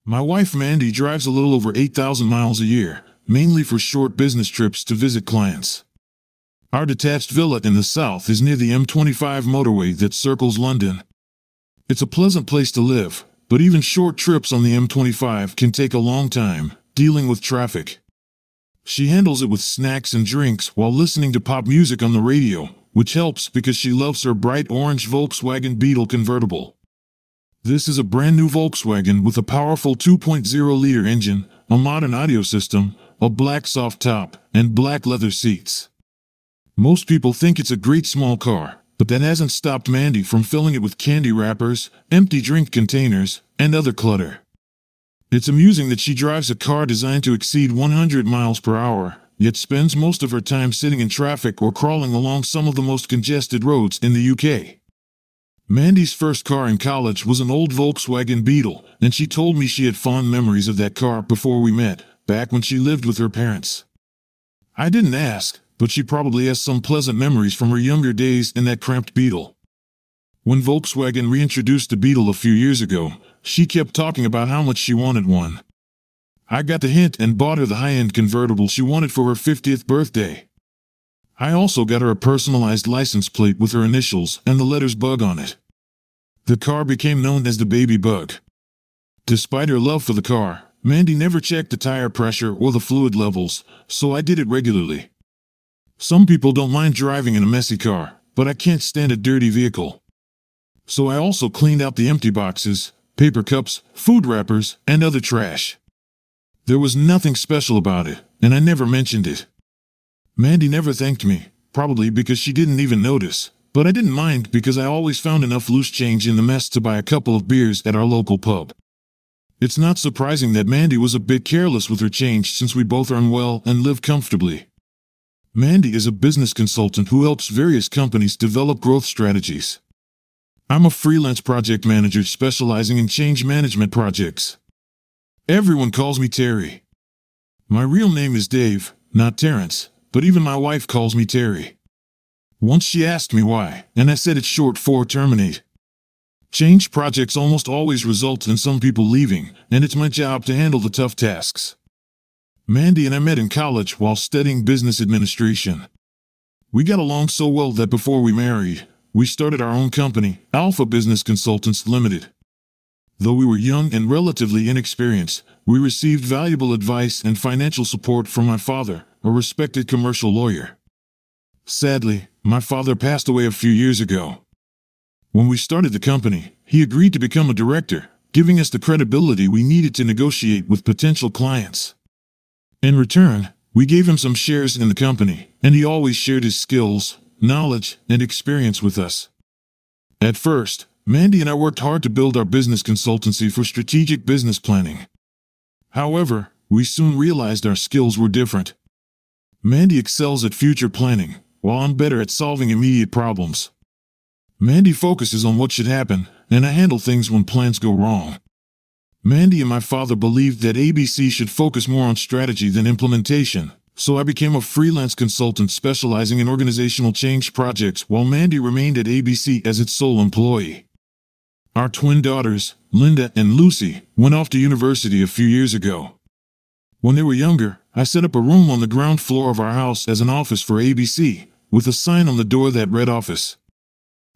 My wife Mandy drives a little over 8,000 miles a year, mainly for short business trips to visit clients. Our detached villa in the south is near the M25 motorway that circles London. It's a pleasant place to live, but even short trips on the M25 can take a long time, dealing with traffic. She handles it with snacks and drinks while listening to pop music on the radio, which helps because she loves her bright orange Volkswagen Beetle convertible. This is a brand new Volkswagen with a powerful 2.0-liter engine, a modern audio system, a black soft top, and black leather seats. Most people think it's a great small car, but that hasn't stopped Mandy from filling it with candy wrappers, empty drink containers, and other clutter. It's amusing that she drives a car designed to exceed 100 miles per hour, yet spends most of her time sitting in traffic or crawling along some of the most congested roads in the UK. Mandy's first car in college was an old Volkswagen Beetle, and she told me she had fond memories of that car before we met, back when she lived with her parents. I didn't ask, but she probably has some pleasant memories from her younger days in that cramped Beetle. When Volkswagen reintroduced the Beetle a few years ago, she kept talking about how much she wanted one. I got the hint and bought her the high-end convertible she wanted for her 50th birthday. I also got her a personalized license plate with her initials and the letters Bug on it. The car became known as the Baby Bug. Despite her love for the car, Mandy never checked the tire pressure or the fluid levels, so I did it regularly. Some people don't mind driving in a messy car, but I can't stand a dirty vehicle. So I also cleaned out the empty boxes, paper cups, food wrappers, and other trash. There was nothing special about it, and I never mentioned it. Mandy never thanked me, probably because she didn't even notice, but I didn't mind because I always found enough loose change in the mess to buy a couple of beers at our local pub. It's not surprising that Mandy was a bit careless with her change since we both earn well and live comfortably. Mandy is a business consultant who helps various companies develop growth strategies. I'm a freelance project manager specializing in change management projects. Everyone calls me Terry. My real name is Dave, not Terrence, but even my wife calls me Terry. Once she asked me why, and I said it's short for terminate. Change projects almost always result in some people leaving, and it's my job to handle the tough tasks. Mandy and I met in college while studying business administration. We got along so well that before we married, we started our own company, Alpha Business Consultants Limited. Though we were young and relatively inexperienced, we received valuable advice and financial support from my father, a respected commercial lawyer. Sadly, my father passed away a few years ago. When we started the company, he agreed to become a director, giving us the credibility we needed to negotiate with potential clients. In return, we gave him some shares in the company, and he always shared his skills, knowledge, and experience with us. At first, Mandy and I worked hard to build our business consultancy for strategic business planning. However, we soon realized our skills were different. Mandy excels at future planning, while I'm better at solving immediate problems. Mandy focuses on what should happen, and I handle things when plans go wrong. Mandy and my father believed that ABC should focus more on strategy than implementation, so I became a freelance consultant specializing in organizational change projects while Mandy remained at ABC as its sole employee. Our twin daughters, Linda and Lucy, went off to university a few years ago. When they were younger, I set up a room on the ground floor of our house as an office for ABC, with a sign on the door that read office.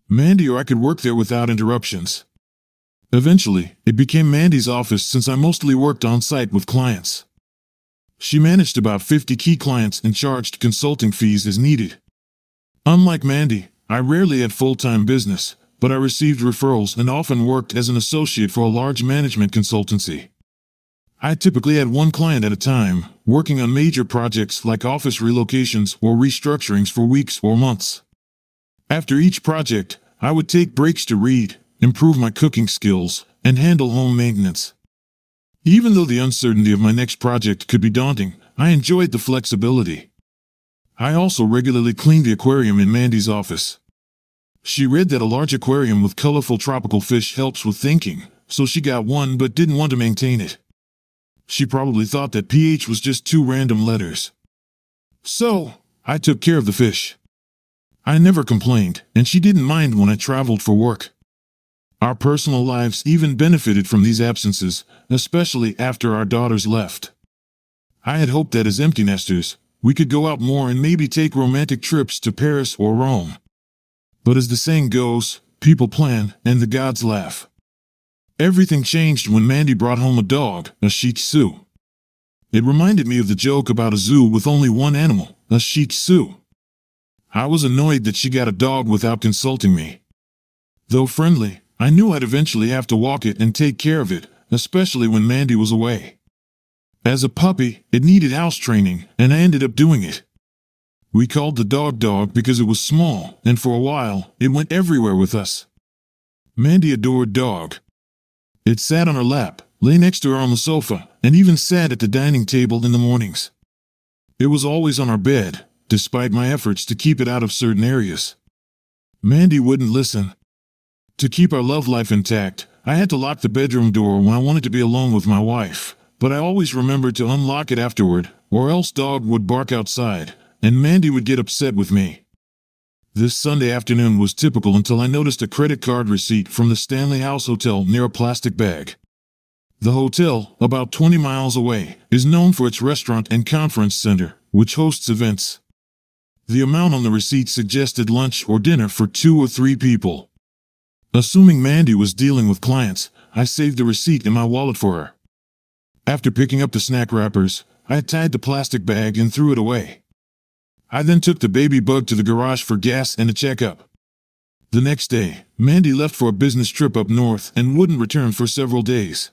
Mandy or I could work there without interruptions. Eventually, it became Mandy's office since I mostly worked on site with clients. She managed about 50 key clients and charged consulting fees as needed. Unlike Mandy, I rarely had full-time business, but I received referrals and often worked as an associate for a large management consultancy. I typically had one client at a time, working on major projects like office relocations or restructurings for weeks or months. After each project, I would take breaks to read, improve my cooking skills, and handle home maintenance. Even though the uncertainty of my next project could be daunting, I enjoyed the flexibility. I also regularly cleaned the aquarium in Mandy's office. She read that a large aquarium with colorful tropical fish helps with thinking, so she got one but didn't want to maintain it. She probably thought that PH was just two random letters. So, I took care of the fish. I never complained, and she didn't mind when I traveled for work. Our personal lives even benefited from these absences, especially after our daughters left. I had hoped that as empty nesters, we could go out more and maybe take romantic trips to Paris or Rome. But as the saying goes, people plan and the gods laugh. Everything changed when Mandy brought home a dog, a Shih Tzu. It reminded me of the joke about a zoo with only one animal, a Shih Tzu. I was annoyed that she got a dog without consulting me. Though friendly, I knew I'd eventually have to walk it and take care of it, especially when Mandy was away. As a puppy, it needed house training, and I ended up doing it. We called the dog because it was small, and for a while, it went everywhere with us. Mandy adored dog. It sat on her lap, lay next to her on the sofa, and even sat at the dining table in the mornings. It was always on our bed, despite my efforts to keep it out of certain areas. Mandy wouldn't listen. To keep our love life intact, I had to lock the bedroom door when I wanted to be alone with my wife, but I always remembered to unlock it afterward, or else dog would bark outside, and Mandy would get upset with me. This Sunday afternoon was typical until I noticed a credit card receipt from the Stanley House Hotel near a plastic bag. The hotel, about 20 miles away, is known for its restaurant and conference center, which hosts events. The amount on the receipt suggested lunch or dinner for 2 or 3 people. Assuming Mandy was dealing with clients, I saved the receipt in my wallet for her. After picking up the snack wrappers, I tied the plastic bag and threw it away. I then took the baby bug to the garage for gas and a checkup. The next day, Mandy left for a business trip up north and wouldn't return for several days.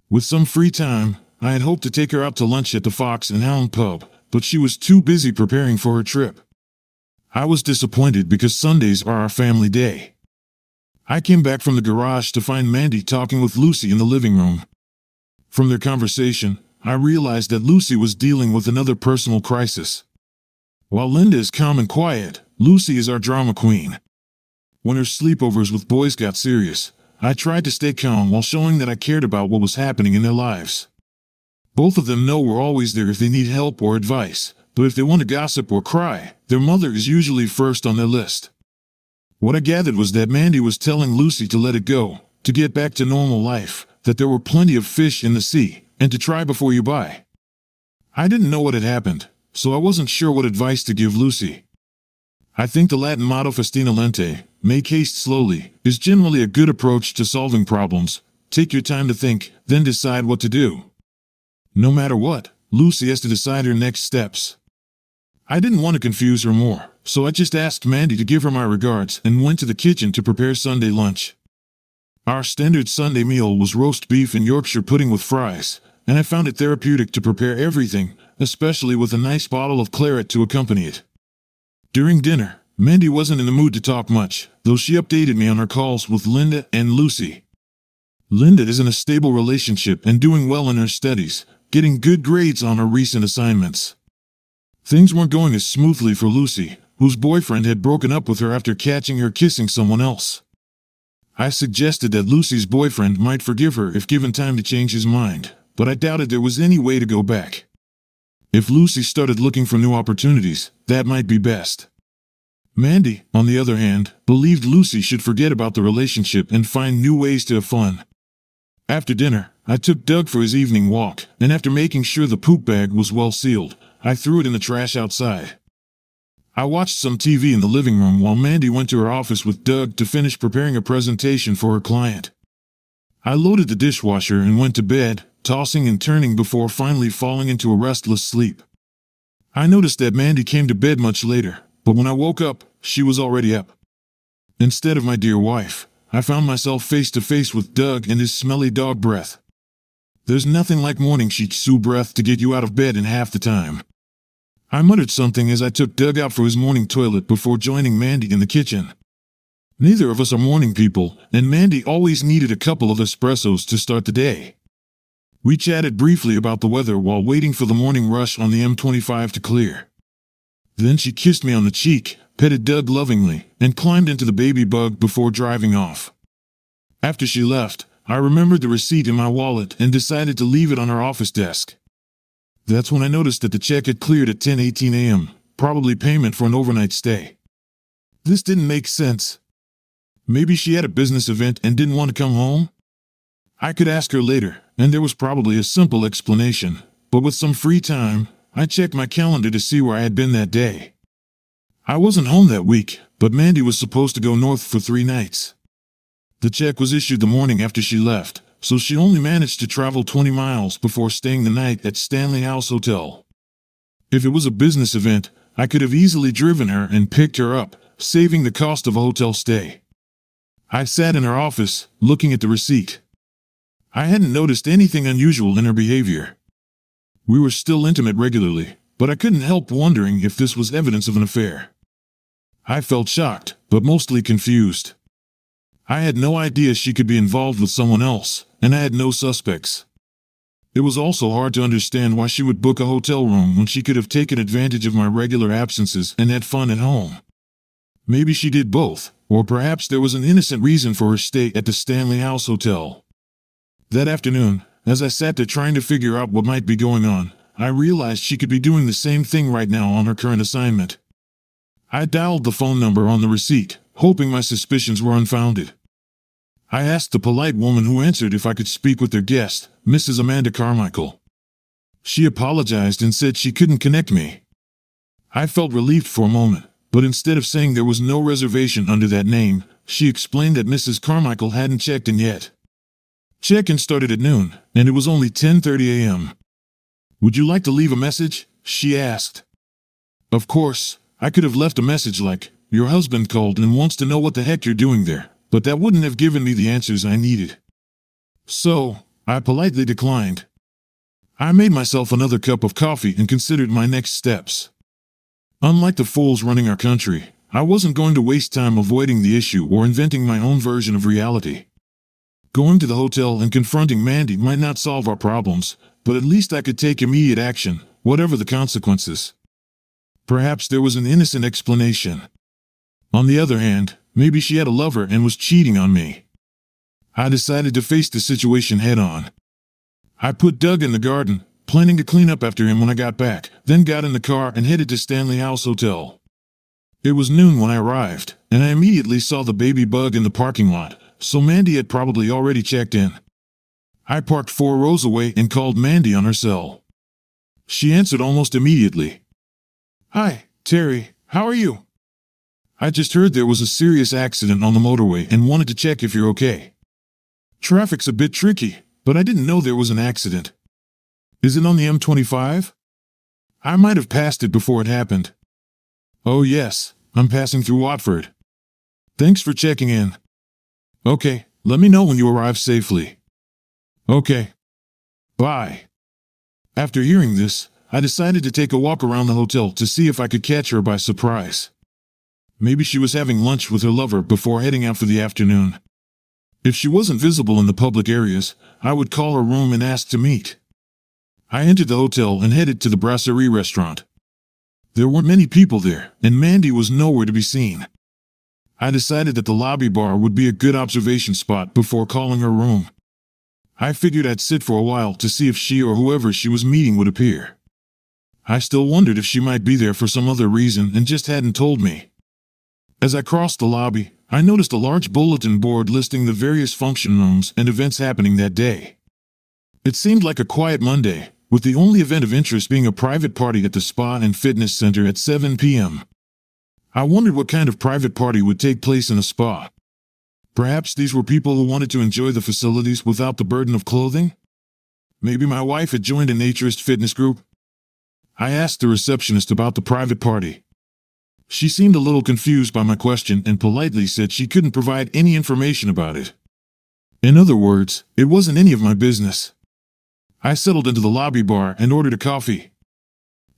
With some free time, I had hoped to take her out to lunch at the Fox and Hound pub, but she was too busy preparing for her trip. I was disappointed because Sundays are our family day. I came back from the garage to find Mandy talking with Lucy in the living room. From their conversation, I realized that Lucy was dealing with another personal crisis. While Linda is calm and quiet, Lucy is our drama queen. When her sleepovers with boys got serious, I tried to stay calm while showing that I cared about what was happening in their lives. Both of them know we're always there if they need help or advice, but if they want to gossip or cry, their mother is usually first on their list. What I gathered was that Mandy was telling Lucy to let it go, to get back to normal life, that there were plenty of fish in the sea, and to try before you buy. I didn't know what had happened, so I wasn't sure what advice to give Lucy. I think the Latin motto festina lente, make haste slowly, is generally a good approach to solving problems. Take your time to think, then decide what to do. No matter what, Lucy has to decide her next steps. I didn't want to confuse her more, so I just asked Mandy to give her my regards and went to the kitchen to prepare Sunday lunch. Our standard Sunday meal was roast beef and Yorkshire pudding with fries, and I found it therapeutic to prepare everything, especially with a nice bottle of claret to accompany it. During dinner, Mandy wasn't in the mood to talk much, though she updated me on her calls with Linda and Lucy. Linda is in a stable relationship and doing well in her studies, getting good grades on her recent assignments. Things weren't going as smoothly for Lucy, whose boyfriend had broken up with her after catching her kissing someone else. I suggested that Lucy's boyfriend might forgive her if given time to change his mind, but I doubted there was any way to go back. If Lucy started looking for new opportunities, that might be best. Mandy, on the other hand, believed Lucy should forget about the relationship and find new ways to have fun. After dinner, I took Doug for his evening walk, and after making sure the poop bag was well sealed, I threw it in the trash outside. I watched some TV in the living room while Mandy went to her office with Doug to finish preparing a presentation for her client. I loaded the dishwasher and went to bed, tossing and turning before finally falling into a restless sleep. I noticed that Mandy came to bed much later, but when I woke up, she was already up. Instead of my dear wife, I found myself face to face with Doug and his smelly dog breath. There's nothing like morning Shih Tzu breath to get you out of bed in half the time. I muttered something as I took Doug out for his morning toilet before joining Mandy in the kitchen. Neither of us are morning people, and Mandy always needed a couple of espressos to start the day. We chatted briefly about the weather while waiting for the morning rush on the M25 to clear. Then she kissed me on the cheek, petted Doug lovingly, and climbed into the baby bug before driving off. After she left, I remembered the receipt in my wallet and decided to leave it on her office desk. That's when I noticed that the check had cleared at 10:18 a.m., probably payment for an overnight stay. This didn't make sense. Maybe she had a business event and didn't want to come home? I could ask her later, and there was probably a simple explanation, but with some free time, I checked my calendar to see where I had been that day. I wasn't home that week, but Mandy was supposed to go north for 3 nights. The check was issued the morning after she left, so she only managed to travel 20 miles before staying the night at Stanley House Hotel. If it was a business event, I could have easily driven her and picked her up, saving the cost of a hotel stay. I sat in her office, looking at the receipt. I hadn't noticed anything unusual in her behavior. We were still intimate regularly, but I couldn't help wondering if this was evidence of an affair. I felt shocked, but mostly confused. I had no idea she could be involved with someone else, and I had no suspects. It was also hard to understand why she would book a hotel room when she could have taken advantage of my regular absences and had fun at home. Maybe she did both, or perhaps there was an innocent reason for her stay at the Stanley House Hotel. That afternoon, as I sat there trying to figure out what might be going on, I realized she could be doing the same thing right now on her current assignment. I dialed the phone number on the receipt, hoping my suspicions were unfounded. I asked the polite woman who answered if I could speak with their guest, Mrs. Amanda Carmichael. She apologized and said she couldn't connect me. I felt relieved for a moment, but instead of saying there was no reservation under that name, she explained that Mrs. Carmichael hadn't checked in yet. Check-in started at noon, and it was only 10:30 a.m. "Would you like to leave a message?" she asked. Of course, I could have left a message like, "Your husband called and wants to know what the heck you're doing there," but that wouldn't have given me the answers I needed. So, I politely declined. I made myself another cup of coffee and considered my next steps. Unlike the fools running our country, I wasn't going to waste time avoiding the issue or inventing my own version of reality. Going to the hotel and confronting Mandy might not solve our problems, but at least I could take immediate action, whatever the consequences. Perhaps there was an innocent explanation. On the other hand, maybe she had a lover and was cheating on me. I decided to face the situation head-on. I put Doug in the garden, planning to clean up after him when I got back, then got in the car and headed to Stanley House Hotel. It was noon when I arrived, and I immediately saw the baby bug in the parking lot, so Mandy had probably already checked in. I parked 4 rows away and called Mandy on her cell. She answered almost immediately. "Hi, Terry, how are you? I just heard there was a serious accident on the motorway and wanted to check if you're okay. Traffic's a bit tricky, but I didn't know there was an accident. Is it on the M25? I might have passed it before it happened." "Oh yes, I'm passing through Watford. Thanks for checking in. Okay, let me know when you arrive safely." "Okay. Bye." After hearing this, I decided to take a walk around the hotel to see if I could catch her by surprise. Maybe she was having lunch with her lover before heading out for the afternoon. If she wasn't visible in the public areas, I would call her room and ask to meet. I entered the hotel and headed to the Brasserie restaurant. There weren't many people there, and Mandy was nowhere to be seen. I decided that the lobby bar would be a good observation spot before calling her room. I figured I'd sit for a while to see if she or whoever she was meeting would appear. I still wondered if she might be there for some other reason and just hadn't told me. As I crossed the lobby, I noticed a large bulletin board listing the various function rooms and events happening that day. It seemed like a quiet Monday, with the only event of interest being a private party at the Spa and Fitness Center at 7 p.m. I wondered what kind of private party would take place in a spa. Perhaps these were people who wanted to enjoy the facilities without the burden of clothing? Maybe my wife had joined a naturist fitness group? I asked the receptionist about the private party. She seemed a little confused by my question and politely said she couldn't provide any information about it. In other words, it wasn't any of my business. I settled into the lobby bar and ordered a coffee.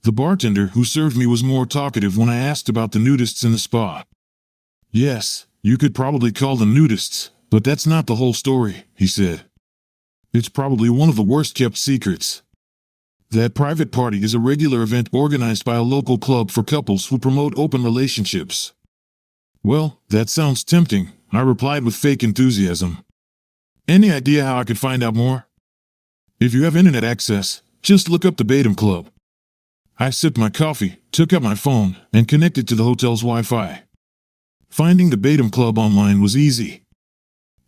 The bartender who served me was more talkative when I asked about the nudists in the spa. "Yes, you could probably call them nudists, but that's not the whole story," he said. "It's probably one of the worst-kept secrets. That private party is a regular event organized by a local club for couples who promote open relationships." "Well, that sounds tempting," I replied with fake enthusiasm. "Any idea how I could find out more?" "If you have internet access, just look up the Batum Club." I sipped my coffee, took out my phone, and connected to the hotel's Wi-Fi. Finding the Batum Club online was easy.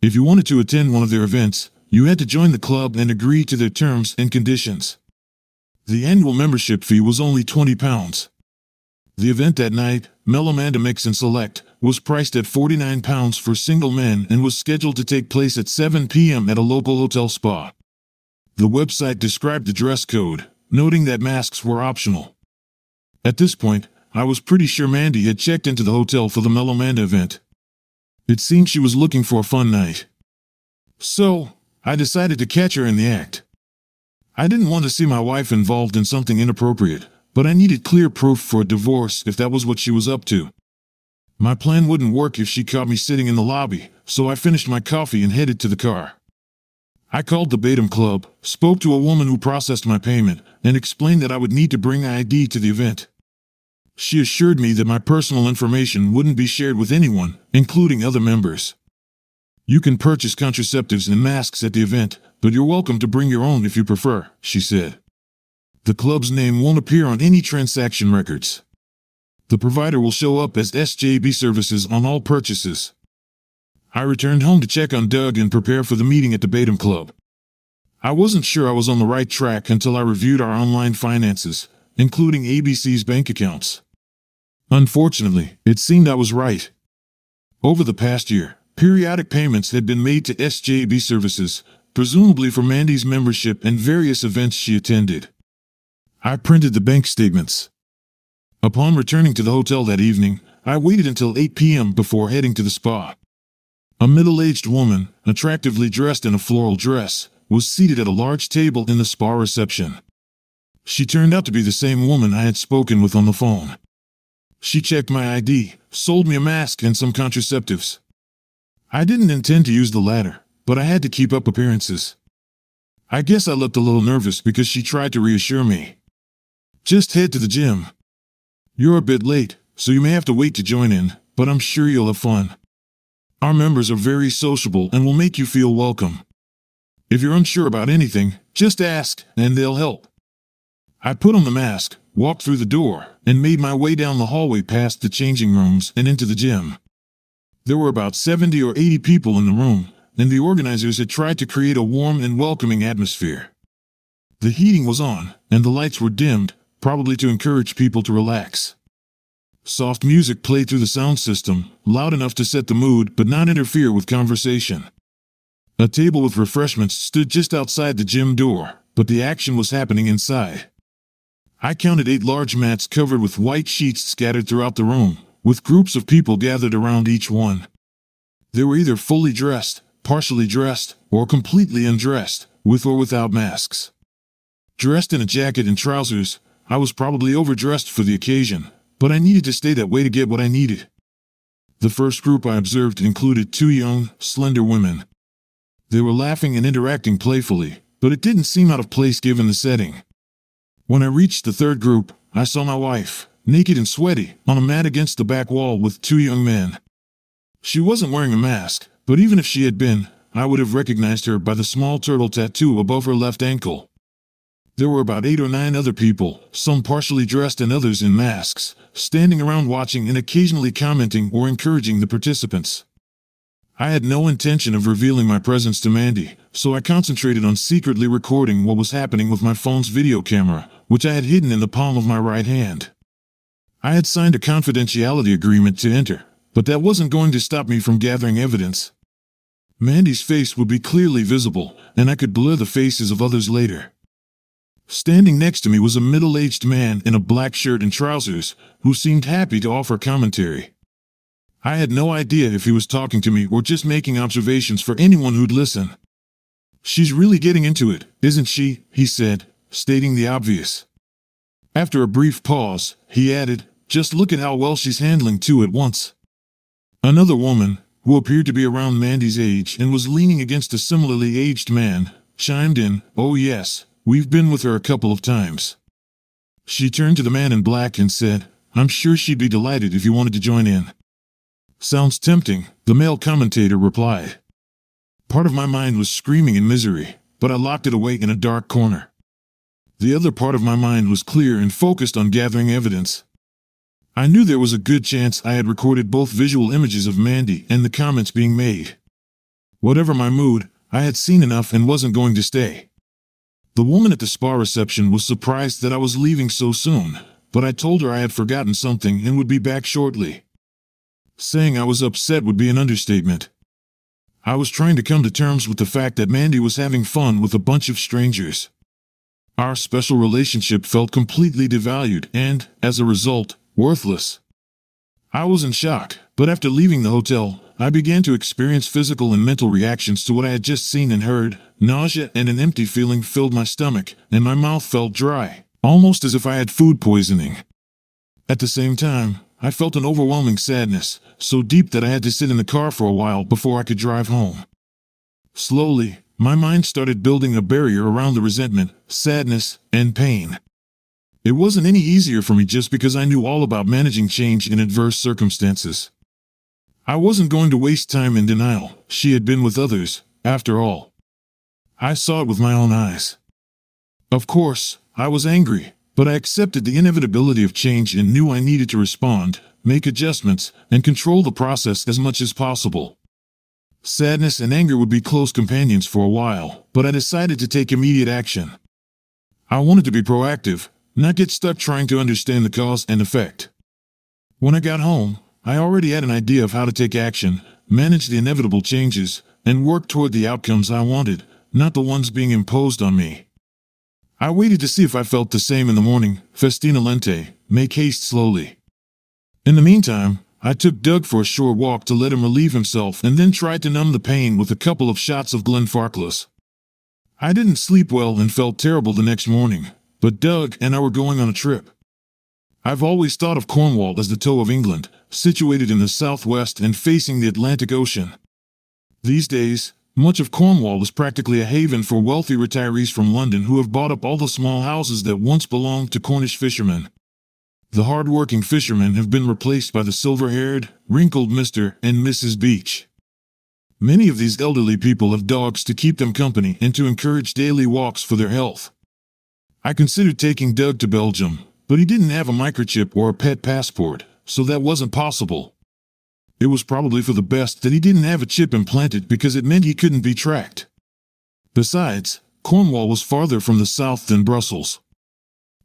If you wanted to attend one of their events, you had to join the club and agree to their terms and conditions. The annual membership fee was only £20. The event that night, MELOMANDY Mix and Select, was priced at £49 for single men and was scheduled to take place at 7 p.m. at a local hotel spa. The website described the dress code, noting that masks were optional. At this point, I was pretty sure Mandy had checked into the hotel for the MELOMANDY event. It seemed she was looking for a fun night. So, I decided to catch her in the act. I didn't want to see my wife involved in something inappropriate, but I needed clear proof for a divorce if that was what she was up to. My plan wouldn't work if she caught me sitting in the lobby, so I finished my coffee and headed to the car. I called the Batum Club, spoke to a woman who processed my payment, and explained that I would need to bring ID to the event. She assured me that my personal information wouldn't be shared with anyone, including other members. You can purchase contraceptives and masks at the event, but you're welcome to bring your own if you prefer, she said. The club's name won't appear on any transaction records. The provider will show up as SJB Services on all purchases. I returned home to check on Doug and prepare for the meeting at the Batum Club. I wasn't sure I was on the right track until I reviewed our online finances, including ABC's bank accounts. Unfortunately, it seemed I was right. Over the past year, periodic payments had been made to SJB Services, presumably for Mandy's membership and various events she attended. I printed the bank statements. Upon returning to the hotel that evening, I waited until 8 p.m. before heading to the spa. A middle-aged woman, attractively dressed in a floral dress, was seated at a large table in the spa reception. She turned out to be the same woman I had spoken with on the phone. She checked my ID, sold me a mask and some contraceptives. I didn't intend to use the latter, but I had to keep up appearances. I guess I looked a little nervous because she tried to reassure me. Just head to the gym. You're a bit late, so you may have to wait to join in, but I'm sure you'll have fun. Our members are very sociable and will make you feel welcome. If you're unsure about anything, just ask, and they'll help. I put on the mask, walked through the door, and made my way down the hallway past the changing rooms and into the gym. There were about 70 or 80 people in the room, and the organizers had tried to create a warm and welcoming atmosphere. The heating was on, and the lights were dimmed, probably to encourage people to relax. Soft music played through the sound system, loud enough to set the mood but not interfere with conversation. A table with refreshments stood just outside the gym door, but the action was happening inside. I counted 8 large mats covered with white sheets scattered throughout the room, with groups of people gathered around each one. They were either fully dressed, partially dressed, or completely undressed, with or without masks. Dressed in a jacket and trousers, I was probably overdressed for the occasion, but I needed to stay that way to get what I needed. The first group I observed included 2 young, slender women. They were laughing and interacting playfully, but it didn't seem out of place given the setting. When I reached the third group, I saw my wife, naked and sweaty, on a mat against the back wall with 2 young men. She wasn't wearing a mask, but even if she had been, I would have recognized her by the small turtle tattoo above her left ankle. There were about 8 or 9 other people, some partially dressed and others in masks, standing around watching and occasionally commenting or encouraging the participants. I had no intention of revealing my presence to Mandy, so I concentrated on secretly recording what was happening with my phone's video camera, which I had hidden in the palm of my right hand. I had signed a confidentiality agreement to enter, but that wasn't going to stop me from gathering evidence. Mandy's face would be clearly visible, and I could blur the faces of others later. Standing next to me was a middle-aged man in a black shirt and trousers, who seemed happy to offer commentary. I had no idea if he was talking to me or just making observations for anyone who'd listen. "She's really getting into it, isn't she?" he said, stating the obvious. After a brief pause, he added, "Just look at how well she's handling 2 at once." Another woman, who appeared to be around Mandy's age and was leaning against a similarly aged man, chimed in, "Oh yes, we've been with her a couple of times." She turned to the man in black and said, "I'm sure she'd be delighted if you wanted to join in." "Sounds tempting," the male commentator replied. Part of my mind was screaming in misery, but I locked it away in a dark corner. The other part of my mind was clear and focused on gathering evidence. I knew there was a good chance I had recorded both visual images of Mandy and the comments being made. Whatever my mood, I had seen enough and wasn't going to stay. The woman at the spa reception was surprised that I was leaving so soon, but I told her I had forgotten something and would be back shortly. Saying I was upset would be an understatement. I was trying to come to terms with the fact that Mandy was having fun with a bunch of strangers. Our special relationship felt completely devalued and, as a result, worthless. I was in shock, but after leaving the hotel, I began to experience physical and mental reactions to what I had just seen and heard. Nausea and an empty feeling filled my stomach, and my mouth felt dry, almost as if I had food poisoning. At the same time, I felt an overwhelming sadness, so deep that I had to sit in the car for a while before I could drive home. Slowly, my mind started building a barrier around the resentment, sadness, and pain. It wasn't any easier for me just because I knew all about managing change in adverse circumstances. I wasn't going to waste time in denial. She had been with others, after all. I saw it with my own eyes. Of course, I was angry, but I accepted the inevitability of change and knew I needed to respond, make adjustments, and control the process as much as possible. Sadness and anger would be close companions for a while, but I decided to take immediate action. I wanted to be proactive, not get stuck trying to understand the cause and effect. When I got home, I already had an idea of how to take action, manage the inevitable changes, and work toward the outcomes I wanted, not the ones being imposed on me. I waited to see if I felt the same in the morning, festina lente, make haste slowly. In the meantime, I took Doug for a short walk to let him relieve himself and then tried to numb the pain with a couple of shots of Glenfarclas. I didn't sleep well and felt terrible the next morning, but Doug and I were going on a trip. I've always thought of Cornwall as the toe of England, situated in the southwest and facing the Atlantic Ocean. These days, much of Cornwall is practically a haven for wealthy retirees from London who have bought up all the small houses that once belonged to Cornish fishermen. The hard-working fishermen have been replaced by the silver-haired, wrinkled Mr. and Mrs. Beach. Many of these elderly people have dogs to keep them company and to encourage daily walks for their health. I considered taking Doug to Belgium, but he didn't have a microchip or a pet passport, so that wasn't possible. It was probably for the best that he didn't have a chip implanted because it meant he couldn't be tracked. Besides, Cornwall was farther from the south than Brussels.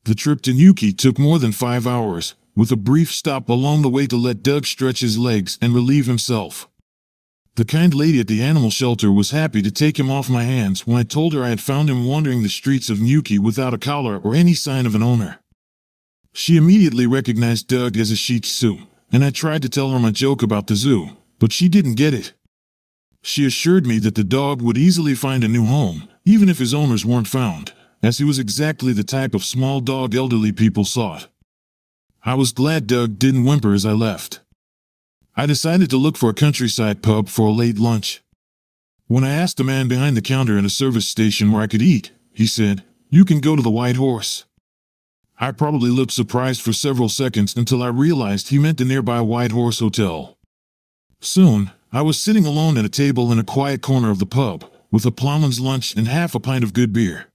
The trip to Newquay took more than 5 hours, with a brief stop along the way to let Doug stretch his legs and relieve himself. The kind lady at the animal shelter was happy to take him off my hands when I told her I had found him wandering the streets of Newquay without a collar or any sign of an owner. She immediately recognized Doug as a Shih Tzu, and I tried to tell her my joke about the zoo, but she didn't get it. She assured me that the dog would easily find a new home, even if his owners weren't found, as he was exactly the type of small dog elderly people sought. I was glad Doug didn't whimper as I left. I decided to look for a countryside pub for a late lunch. When I asked the man behind the counter at a service station where I could eat, he said, "You can go to the White Horse." I probably looked surprised for several seconds until I realized he meant the nearby White Horse Hotel. Soon, I was sitting alone at a table in a quiet corner of the pub, with a ploughman's lunch and half a pint of good beer.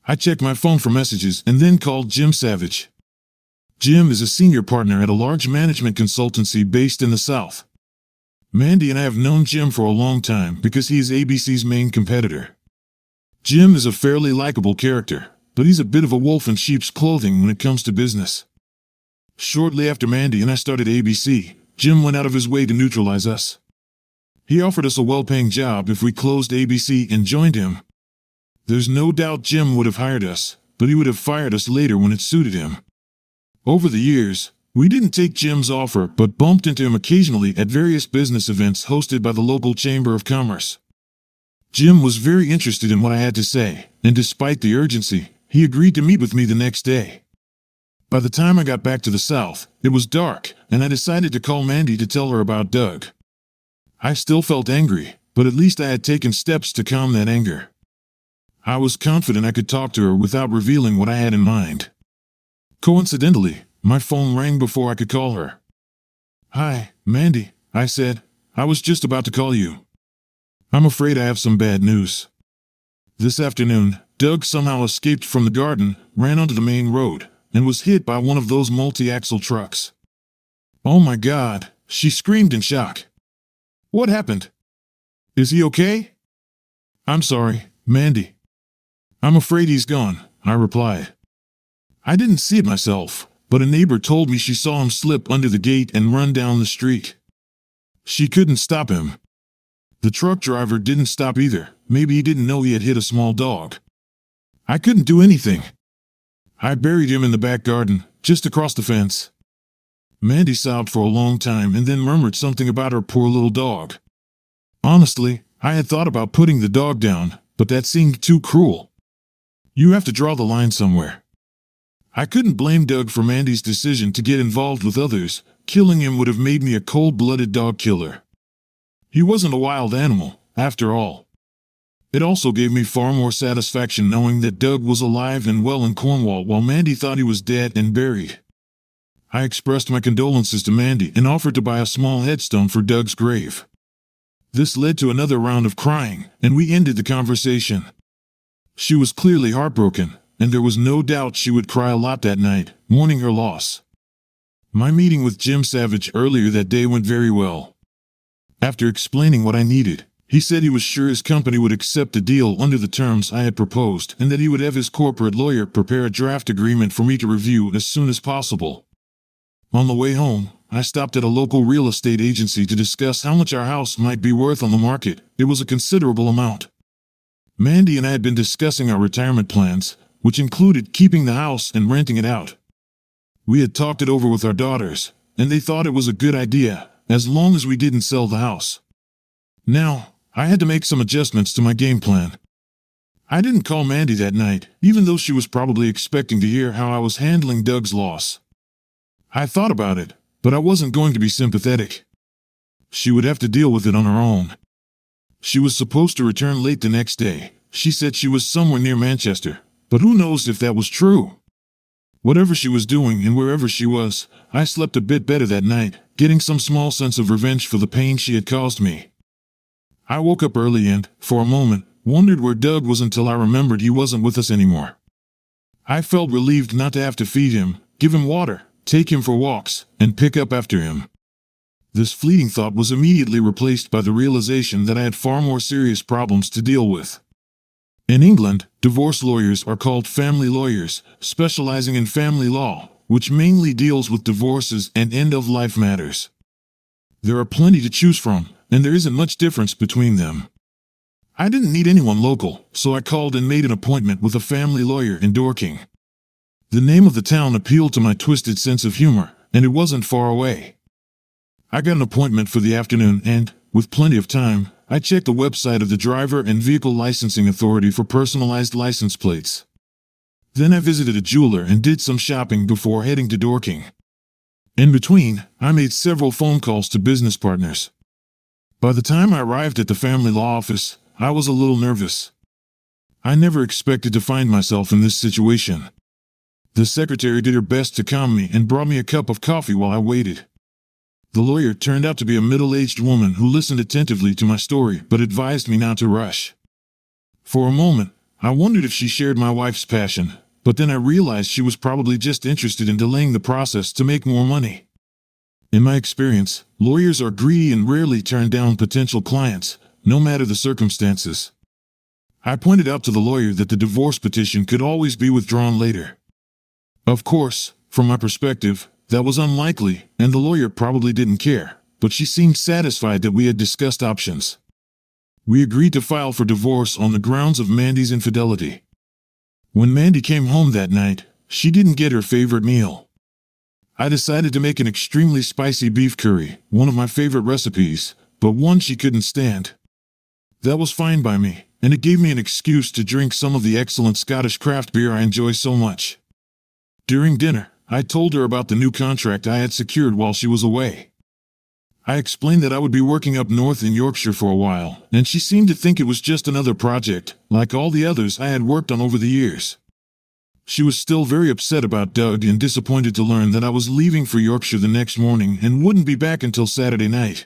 I checked my phone for messages and then called Jim Savage. Jim is a senior partner at a large management consultancy based in the South. Mandy and I have known Jim for a long time because he is ABC's main competitor. Jim is a fairly likable character, but he's a bit of a wolf in sheep's clothing when it comes to business. Shortly after Mandy and I started ABC, Jim went out of his way to neutralize us. He offered us a well-paying job if we closed ABC and joined him. There's no doubt Jim would have hired us, but he would have fired us later when it suited him. Over the years, we didn't take Jim's offer but bumped into him occasionally at various business events hosted by the local Chamber of Commerce. Jim was very interested in what I had to say, and despite the urgency, he agreed to meet with me the next day. By the time I got back to the South, it was dark, and I decided to call Mandy to tell her about Doug. I still felt angry, but at least I had taken steps to calm that anger. I was confident I could talk to her without revealing what I had in mind. Coincidentally, my phone rang before I could call her. "Hi, Mandy," I said. "I was just about to call you. I'm afraid I have some bad news. This afternoon, Doug somehow escaped from the garden, ran onto the main road, and was hit by one of those multi-axle trucks. "Oh my God," she screamed in shock. "What happened? Is he okay?" "I'm sorry, Mandy. I'm afraid he's gone," I replied. I didn't see it myself, but a neighbor told me she saw him slip under the gate and run down the street. She couldn't stop him. The truck driver didn't stop either. Maybe he didn't know he had hit a small dog. I couldn't do anything. I buried him in the back garden, just across the fence. Mandy sobbed for a long time and then murmured something about her poor little dog. Honestly, I had thought about putting the dog down, but that seemed too cruel. You have to draw the line somewhere. I couldn't blame Doug for Mandy's decision to get involved with others. Killing him would have made me a cold-blooded dog killer. He wasn't a wild animal, after all. It also gave me far more satisfaction knowing that Doug was alive and well in Cornwall while Mandy thought he was dead and buried. I expressed my condolences to Mandy and offered to buy a small headstone for Doug's grave. This led to another round of crying, and we ended the conversation. She was clearly heartbroken, and there was no doubt she would cry a lot that night, mourning her loss. My meeting with Jim Savage earlier that day went very well. After explaining what I needed, he said he was sure his company would accept a deal under the terms I had proposed and that he would have his corporate lawyer prepare a draft agreement for me to review as soon as possible. On the way home, I stopped at a local real estate agency to discuss how much our house might be worth on the market. It was a considerable amount. Mandy and I had been discussing our retirement plans, which included keeping the house and renting it out. We had talked it over with our daughters, and they thought it was a good idea, as long as we didn't sell the house. Now, I had to make some adjustments to my game plan. I didn't call Mandy that night, even though she was probably expecting to hear how I was handling Doug's loss. I thought about it, but I wasn't going to be sympathetic. She would have to deal with it on her own. She was supposed to return late the next day. She said she was somewhere near Manchester, but who knows if that was true. Whatever she was doing and wherever she was, I slept a bit better that night, getting some small sense of revenge for the pain she had caused me. I woke up early and, for a moment, wondered where Doug was until I remembered he wasn't with us anymore. I felt relieved not to have to feed him, give him water, take him for walks, and pick up after him. This fleeting thought was immediately replaced by the realization that I had far more serious problems to deal with. In England, divorce lawyers are called family lawyers, specializing in family law, which mainly deals with divorces and end-of-life matters. There are plenty to choose from, and there isn't much difference between them. I didn't need anyone local, so I called and made an appointment with a family lawyer in Dorking. The name of the town appealed to my twisted sense of humor, and it wasn't far away. I got an appointment for the afternoon and, with plenty of time, I checked the website of the Driver and Vehicle Licensing Authority for personalized license plates. Then I visited a jeweler and did some shopping before heading to Dorking. In between, I made several phone calls to business partners. By the time I arrived at the family law office, I was a little nervous. I never expected to find myself in this situation. The secretary did her best to calm me and brought me a cup of coffee while I waited. The lawyer turned out to be a middle-aged woman who listened attentively to my story but advised me not to rush. For a moment, I wondered if she shared my wife's passion, but then I realized she was probably just interested in delaying the process to make more money. In my experience, lawyers are greedy and rarely turn down potential clients, no matter the circumstances. I pointed out to the lawyer that the divorce petition could always be withdrawn later. Of course, from my perspective, that was unlikely, and the lawyer probably didn't care, but she seemed satisfied that we had discussed options. We agreed to file for divorce on the grounds of Mandy's infidelity. When Mandy came home that night, she didn't get her favorite meal. I decided to make an extremely spicy beef curry, one of my favorite recipes, but one she couldn't stand. That was fine by me, and it gave me an excuse to drink some of the excellent Scottish craft beer I enjoy so much. During dinner, I told her about the new contract I had secured while she was away. I explained that I would be working up north in Yorkshire for a while, and she seemed to think it was just another project, like all the others I had worked on over the years. She was still very upset about Doug and disappointed to learn that I was leaving for Yorkshire the next morning and wouldn't be back until Saturday night.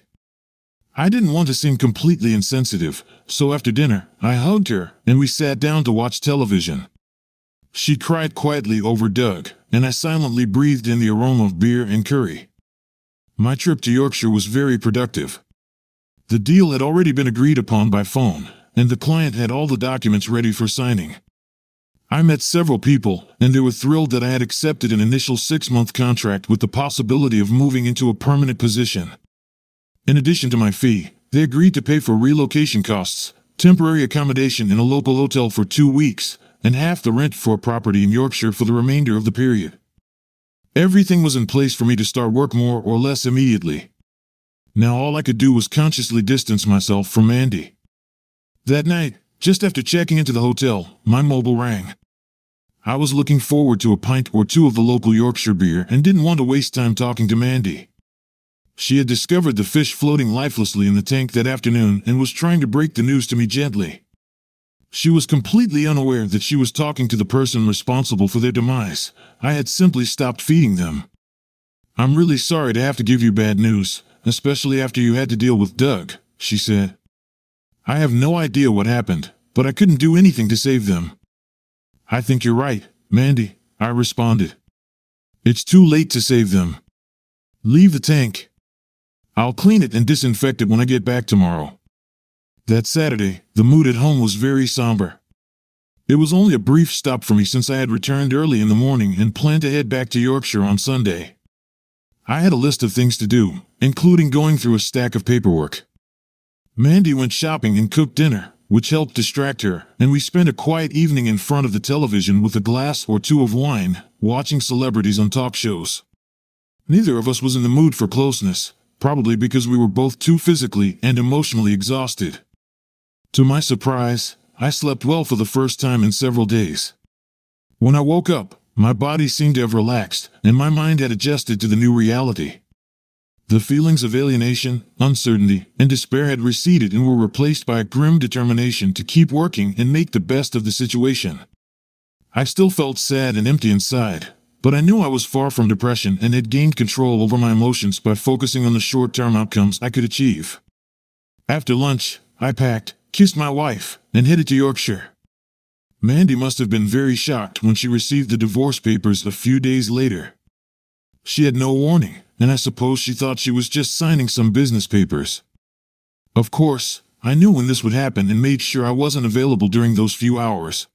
I didn't want to seem completely insensitive, so after dinner, I hugged her and we sat down to watch television. She cried quietly over Doug, and I silently breathed in the aroma of beer and curry. My trip to Yorkshire was very productive. The deal had already been agreed upon by phone, and the client had all the documents ready for signing. I met several people, and they were thrilled that I had accepted an initial 6-month contract with the possibility of moving into a permanent position. In addition to my fee, they agreed to pay for relocation costs, temporary accommodation in a local hotel for 2 weeks, and half the rent for a property in Yorkshire for the remainder of the period. Everything was in place for me to start work more or less immediately. Now all I could do was consciously distance myself from Mandy. That night, just after checking into the hotel, my mobile rang. I was looking forward to a pint or two of the local Yorkshire beer and didn't want to waste time talking to Mandy. She had discovered the fish floating lifelessly in the tank that afternoon and was trying to break the news to me gently. She was completely unaware that she was talking to the person responsible for their demise. I had simply stopped feeding them. "I'm really sorry to have to give you bad news, especially after you had to deal with Doug," she said. "I have no idea what happened, but I couldn't do anything to save them." "I think you're right, Mandy," I responded. "It's too late to save them. Leave the tank. I'll clean it and disinfect it when I get back tomorrow." That Saturday, the mood at home was very somber. It was only a brief stop for me since I had returned early in the morning and planned to head back to Yorkshire on Sunday. I had a list of things to do, including going through a stack of paperwork. Mandy went shopping and cooked dinner, which helped distract her, and we spent a quiet evening in front of the television with a glass or two of wine, watching celebrities on talk shows. Neither of us was in the mood for closeness, probably because we were both too physically and emotionally exhausted. To my surprise, I slept well for the first time in several days. When I woke up, my body seemed to have relaxed, and my mind had adjusted to the new reality. The feelings of alienation, uncertainty, and despair had receded and were replaced by a grim determination to keep working and make the best of the situation. I still felt sad and empty inside, but I knew I was far from depression and had gained control over my emotions by focusing on the short-term outcomes I could achieve. After lunch, I packed, kissed my wife, and headed to Yorkshire. Mandy must have been very shocked when she received the divorce papers a few days later. She had no warning, and I suppose she thought she was just signing some business papers. Of course, I knew when this would happen and made sure I wasn't available during those few hours.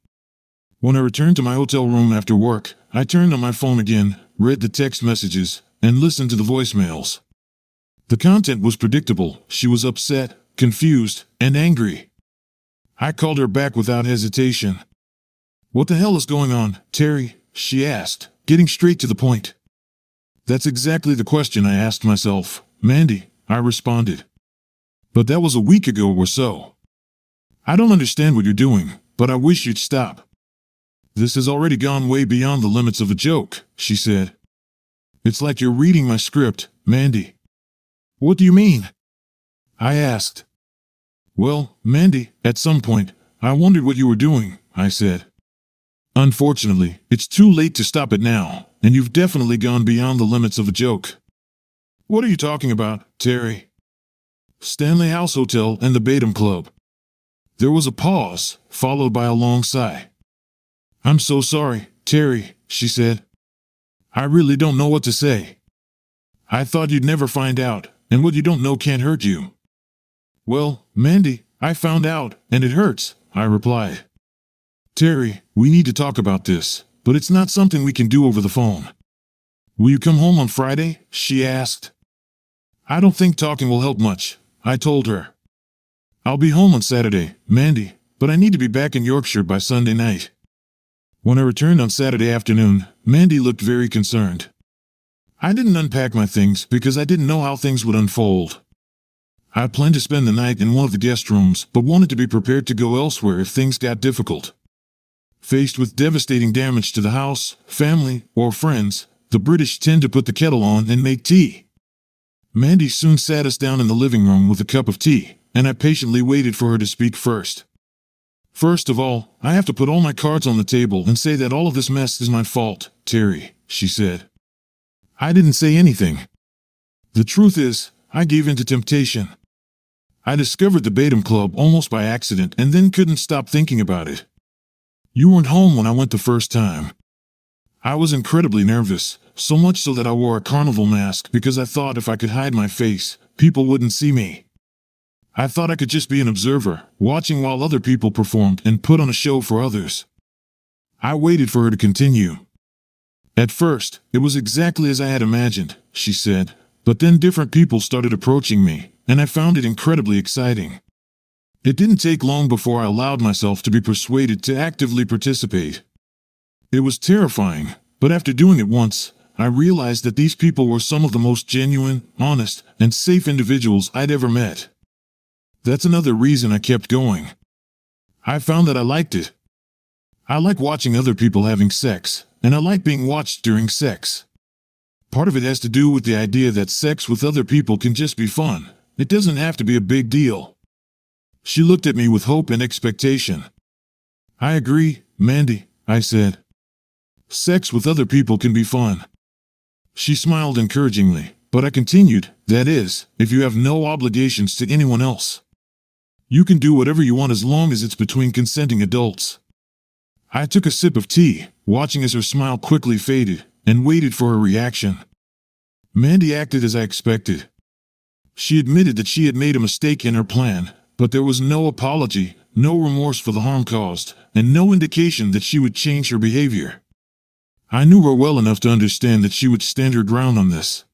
When I returned to my hotel room after work, I turned on my phone again, read the text messages, and listened to the voicemails. The content was predictable. She was upset, confused, and angry. I called her back without hesitation. "What the hell is going on, Terry?" she asked, getting straight to the point. "That's exactly the question I asked myself, Mandy," I responded. "But that was a week ago or so. I don't understand what you're doing, but I wish you'd stop." "This has already gone way beyond the limits of a joke," she said. "It's like you're reading my script, Mandy." "What do you mean?" I asked. "Well, Mandy, at some point, I wondered what you were doing," I said. "Unfortunately, it's too late to stop it now, and you've definitely gone beyond the limits of a joke." "What are you talking about, Terry?" "Stanley House Hotel and the Batum Club." There was a pause, followed by a long sigh. "I'm so sorry, Terry," she said. "I really don't know what to say. I thought you'd never find out, and what you don't know can't hurt you." "Well, Mandy, I found out, and it hurts," I replied. "Terry, we need to talk about this, but it's not something we can do over the phone." "Will you come home on Friday?" she asked. "I don't think talking will help much," I told her. "I'll be home on Saturday, Mandy, but I need to be back in Yorkshire by Sunday night." When I returned on Saturday afternoon, Mandy looked very concerned. I didn't unpack my things because I didn't know how things would unfold. I planned to spend the night in one of the guest rooms, but wanted to be prepared to go elsewhere if things got difficult. Faced with devastating damage to the house, family, or friends, the British tend to put the kettle on and make tea. Mandy soon sat us down in the living room with a cup of tea, and I patiently waited for her to speak first. "First of all, I have to put all my cards on the table and say that all of this mess is my fault, Terry," she said. "I didn't say anything. The truth is, I gave in to temptation. I discovered the Batum Club almost by accident and then couldn't stop thinking about it. You weren't home when I went the first time. I was incredibly nervous, so much so that I wore a carnival mask because I thought if I could hide my face, people wouldn't see me. I thought I could just be an observer, watching while other people performed and put on a show for others. I waited for her to continue. At first, it was exactly as I had imagined, she said, but then different people started approaching me, and I found it incredibly exciting. It didn't take long before I allowed myself to be persuaded to actively participate. It was terrifying, but after doing it once, I realized that these people were some of the most genuine, honest, and safe individuals I'd ever met. That's another reason I kept going. I found that I liked it. I like watching other people having sex, and I like being watched during sex. Part of it has to do with the idea that sex with other people can just be fun. It doesn't have to be a big deal. She looked at me with hope and expectation. I agree, Mandy, I said. Sex with other people can be fun. She smiled encouragingly, but I continued, that is, if you have no obligations to anyone else. You can do whatever you want as long as it's between consenting adults. I took a sip of tea, watching as her smile quickly faded, and waited for her reaction. Mandy acted as I expected. She admitted that she had made a mistake in her plan, but there was no apology, no remorse for the harm caused, and no indication that she would change her behavior. I knew her well enough to understand that she would stand her ground on this.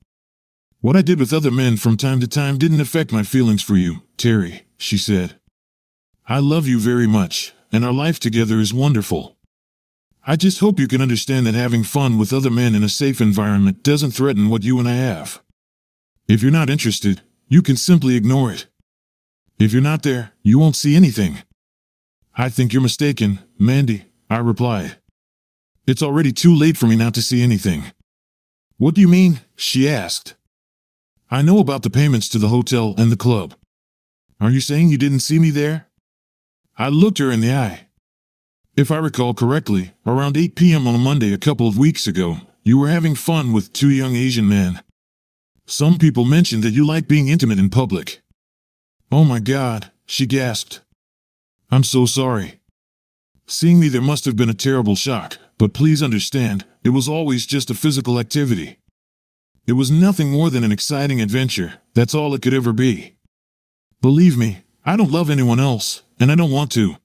What I did with other men from time to time didn't affect my feelings for you, Terry, she said. I love you very much, and our life together is wonderful. I just hope you can understand that having fun with other men in a safe environment doesn't threaten what you and I have. If you're not interested, you can simply ignore it. If you're not there, you won't see anything. I think you're mistaken, Mandy, I replied. It's already too late for me not to see anything. What do you mean? She asked. I know about the payments to the hotel and the club. Are you saying you didn't see me there? I looked her in the eye. If I recall correctly, around 8 p.m. on a Monday a couple of weeks ago, you were having fun with two young Asian men. Some people mentioned that you like being intimate in public. Oh my God, she gasped. I'm so sorry. Seeing me there must have been a terrible shock, but please understand, it was always just a physical activity. It was nothing more than an exciting adventure, that's all it could ever be. Believe me, I don't love anyone else, and I don't want to.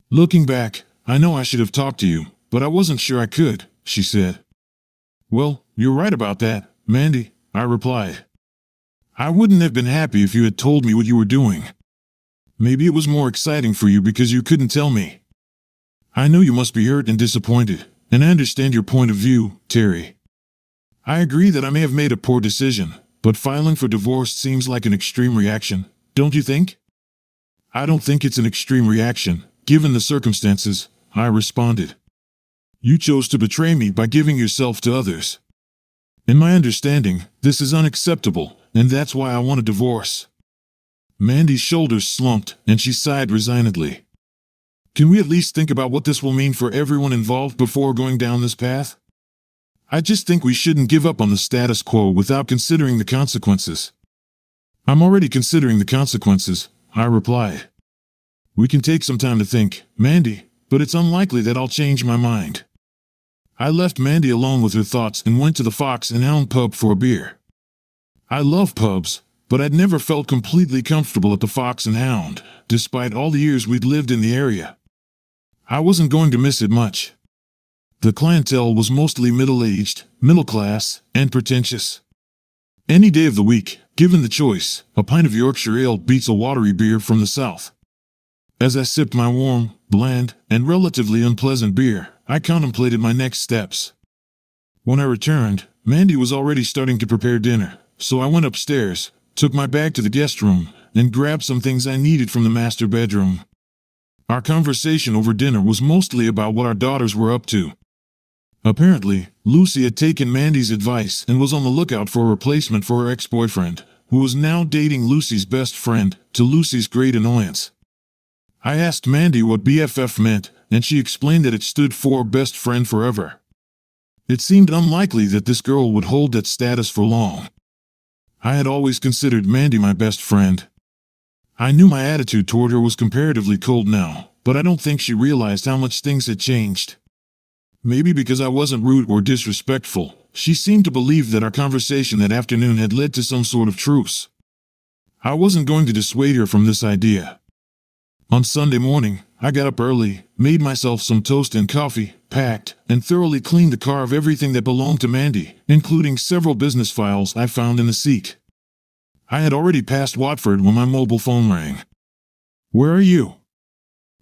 Looking back, I know I should have talked to you, but I wasn't sure I could, she said. Well, you're right about that, Mandy, I replied. I wouldn't have been happy if you had told me what you were doing. Maybe it was more exciting for you because you couldn't tell me. I know you must be hurt and disappointed, and I understand your point of view, Terry. I agree that I may have made a poor decision, but filing for divorce seems like an extreme reaction, don't you think? I don't think it's an extreme reaction, given the circumstances, I responded. You chose to betray me by giving yourself to others. In my understanding, this is unacceptable, and that's why I want a divorce. Mandy's shoulders slumped, and she sighed resignedly. Can we at least think about what this will mean for everyone involved before going down this path? I just think we shouldn't give up on the status quo without considering the consequences. I'm already considering the consequences, I replied. We can take some time to think, Mandy, but it's unlikely that I'll change my mind. I left Mandy alone with her thoughts and went to the Fox and Hound pub for a beer. I love pubs, but I'd never felt completely comfortable at the Fox and Hound, despite all the years we'd lived in the area. I wasn't going to miss it much. The clientele was mostly middle-aged, middle-class, and pretentious. Any day of the week, given the choice, a pint of Yorkshire ale beats a watery beer from the south. As I sipped my warm, bland, and relatively unpleasant beer, I contemplated my next steps. When I returned, Mandy was already starting to prepare dinner, so I went upstairs, took my bag to the guest room, and grabbed some things I needed from the master bedroom. Our conversation over dinner was mostly about what our daughters were up to. Apparently, Lucy had taken Mandy's advice and was on the lookout for a replacement for her ex-boyfriend, who was now dating Lucy's best friend, to Lucy's great annoyance. I asked Mandy what BFF meant, and she explained that it stood for Best Friend Forever. It seemed unlikely that this girl would hold that status for long. I had always considered Mandy my best friend. I knew my attitude toward her was comparatively cold now, but I don't think she realized how much things had changed. Maybe because I wasn't rude or disrespectful, she seemed to believe that our conversation that afternoon had led to some sort of truce. I wasn't going to dissuade her from this idea. On Sunday morning, I got up early, made myself some toast and coffee, packed, and thoroughly cleaned the car of everything that belonged to Mandy, including several business files I found in the seat. I had already passed Watford when my mobile phone rang. "Where are you?"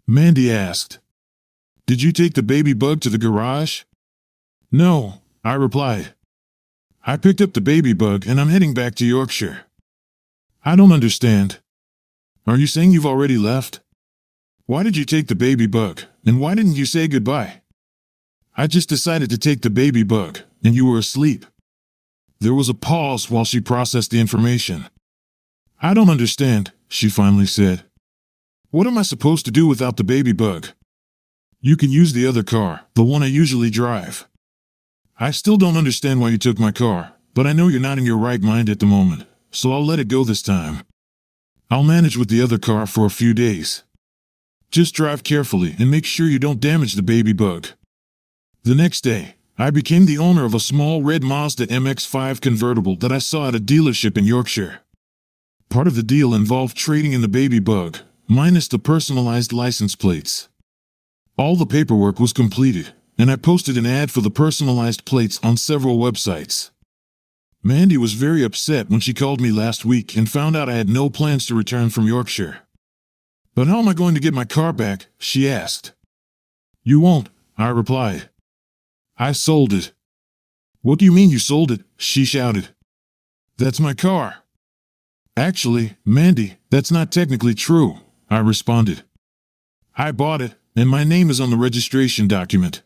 Mandy asked. "Did you take the baby bug to the garage?" "No," I replied. "I picked up the baby bug and I'm heading back to Yorkshire." "I don't understand. Are you saying you've already left? Why did you take the baby bug, and why didn't you say goodbye?" "I just decided to take the baby bug, and you were asleep." There was a pause while she processed the information. "I don't understand," she finally said. "What am I supposed to do without the baby bug?" "You can use the other car, the one I usually drive." "I still don't understand why you took my car, but I know you're not in your right mind at the moment, so I'll let it go this time. I'll manage with the other car for a few days. Just drive carefully and make sure you don't damage the baby bug." The next day, I became the owner of a small red Mazda MX-5 convertible that I saw at a dealership in Yorkshire. Part of the deal involved trading in the baby bug, minus the personalized license plates. All the paperwork was completed, and I posted an ad for the personalized plates on several websites. Mandy was very upset when she called me last week and found out I had no plans to return from Yorkshire. "But how am I going to get my car back?" she asked. "You won't," I replied. "I sold it." "What do you mean you sold it?" she shouted. "That's my car." "Actually, Mandy, that's not technically true," I responded. "I bought it, and my name is on the registration document."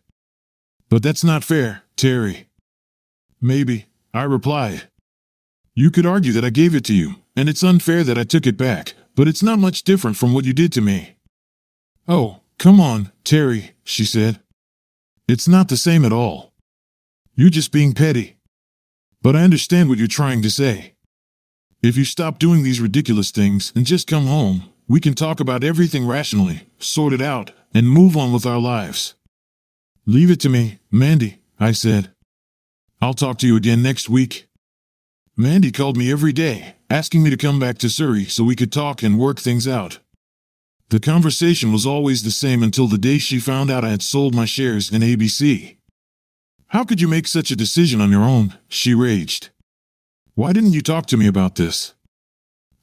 "But that's not fair, Terry." "Maybe," I replied. "You could argue that I gave it to you, and it's unfair that I took it back, but it's not much different from what you did to me." "Oh, come on, Terry," she said. "It's not the same at all. You're just being petty. But I understand what you're trying to say. If you stop doing these ridiculous things and just come home, we can talk about everything rationally, sort it out, and move on with our lives." "Leave it to me, Mandy," I said. "I'll talk to you again next week." Mandy called me every day, asking me to come back to Surrey so we could talk and work things out. The conversation was always the same until the day she found out I had sold my shares in ABC. "How could you make such a decision on your own?" she raged. "Why didn't you talk to me about this?